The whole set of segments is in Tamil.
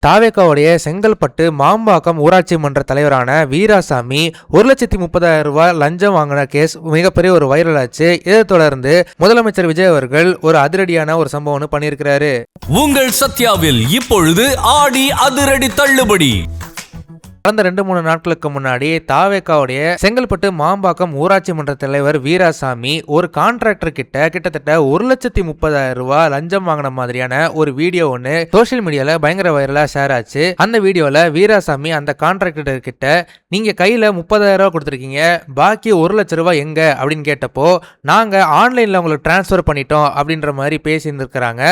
தாவேகாவுடைய செங்கல்பட்டு மாம்பாக்கம் ஊராட்சி மன்ற தலைவரான வீராசாமி 1,30,000 ரூபாய் லஞ்சம் வாங்கின கேஸ் மிகப்பெரிய ஒரு வைரல் ஆச்சு. இதை தொடர்ந்து முதலமைச்சர் விஜய் அவர்கள் ஒரு அதிரடியான ஒரு சம்பவம் பண்ணியிருக்கிறாரு. உங்கள் சத்யாவில் இப்பொழுது ஆடி அதிரடி தள்ளுபடி. கடந்த 2-3 நாட்களுக்கு முன்னாடி தாவேகாவுடைய செங்கல்பட்டு மாம்பாக்கம் ஊராட்சி மன்ற தலைவர் வீராசாமி ஒரு கான்ட்ராக்டர் கிட்டத்தட்ட 1,30,000 ரூபாய் லஞ்சம் வாங்கின மாதிரியான ஒரு வீடியோ ஒன்று சோசியல் மீடியால பயங்கர வைரலா ஷேர் ஆச்சு. அந்த வீடியோல வீராசாமி அந்த கான்ட்ராக்டர் கிட்ட நீங்க கையில 30,000 ரூபாய் கொடுத்துருக்கீங்க, பாக்கி 1,00,000 ரூபாய் எங்க அப்படின்னு கேட்டப்போ நாங்க ஆன்லைன்ல உங்களுக்கு டிரான்ஸ்பர் பண்ணிட்டோம் அப்படின்ற மாதிரி பேசியிருந்திருக்கிறாங்க.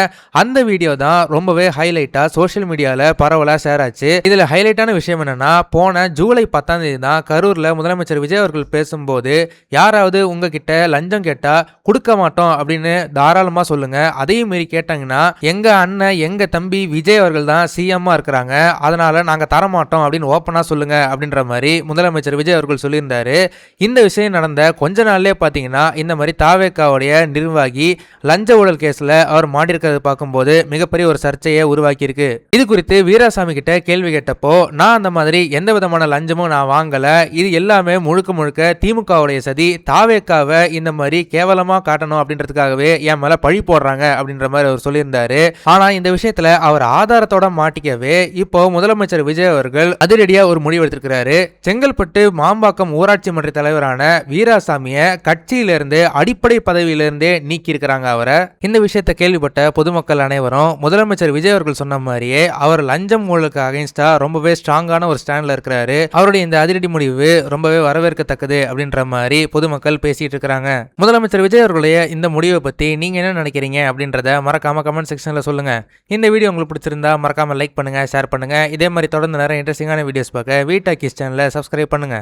அந்த வீடியோ தான் ரொம்பவே ஹைலைட்டா சோசியல் மீடியால பரவலா ஷேர் ஆச்சு. இதுல ஹைலைட்டான விஷயம் என்னன்னா, போன ஜூலை 10ஆம் தேதி தான் கரூர்ல முதலமைச்சர் விஜய் அவர்கள் பேசும்போது யாராவது உங்ககிட்ட லஞ்சம் கேட்டா கொடுக்க மாட்டோம் அப்படின்னு தாராளமா சொல்லுங்க, அதையும் மீறி கேட்டாங்கன்னா எங்க அண்ணன் எங்க தம்பி விஜய் அவர்கள் தான் சிஎம்மா இருக்கிறாங்க, அதனால நாங்க தரமாட்டோம் அப்படின்னு ஓப்பனா சொல்லுங்க அப்படின்ற மாதிரி முதலமைச்சர் விஜய் அவர்கள் சொல்லியிருந்தாரு. இந்த விஷயம் நடந்த கொஞ்ச நாள்லயே பாத்தீங்கன்னா இந்த மாதிரி தாவேகாவுடைய நிர்வாகி லஞ்ச ஊழல் கேஸ்ல அவர் மாட்டிருக்கிறது பார்க்கும்போது மிகப்பெரிய ஒரு சர்ச்சையை உருவாக்கி இருக்கு. இது குறித்து வீராசாமி கிட்ட கேள்வி கேட்டப்போ நான் அந்த மாதிரி எந்த விதமான லஞ்சமும் நான் வாங்கல, இது எல்லாமே முழுக்க திமுகவுடைய சதி, தாவேகாவை இந்த மாதிரி கேவலமா காட்டணும் அப்படின்றதுக்காகவே என் மேல பழி போடுறாங்க அப்படின்ற மாதிரி அவர் சொல்லியிருந்தாரு. ஆனா இந்த விஷயத்துல அவர் ஆதாரத்தோட மாட்டிக்கவே இப்போ முதலமைச்சர் விஜய் அவர்கள் அதிரடியா ஒரு முடிவு எடுத்திருக்கிறாரு. செங்கல்பட்டு மாம்பாக்கம் ஊராட்சி மன்ற தலைவரான வீராசாமிய கட்சியிலிருந்து அடிப்படை பதவியிலிருந்தே நீக்கி இருக்கிறாங்க அவரை. இந்த விஷயத்தை கேள்விப்பட்ட பொதுமக்கள் அனைவரும் முதலமைச்சர் விஜய் அவர்கள் சொன்ன மாதிரியே அவர் லஞ்சம் ஊழலுக்கு அகைன்ஸ்டா ரொம்பவே ஸ்ட்ராங்கான ஒரு ஸ்டாண்ட்ல இருக்கிறாரு. அவருடைய இந்த அதிரடி முடிவு ரொம்பவே வரவேற்கத்தக்கது அப்படின்ற மாதிரி பொதுமக்கள் பேசிட்டு இருக்காங்க. முதலமைச்சர் விஜய் அவர்களுடைய இந்த முடிவை பத்தி நீங்க என்ன நினைக்கிறீங்க அப்படின்றத மறக்காம கமெண்ட் செக்ஷன்ல சொல்லுங்க. இந்த வீடியோ உங்களுக்கு பிடிச்சிருந்தா மறக்காம லைக் பண்ணுங்க, ஷேர் பண்ணுங்க. இதே மாதிரி தொடர்ந்து நிறைய இன்ட்ரெஸ்டிங்கான வீடியோஸ் பார்க்க வீட்டாக்கிஸ் சேனலை சப்ஸ்கிரைப் பண்ணுங்க.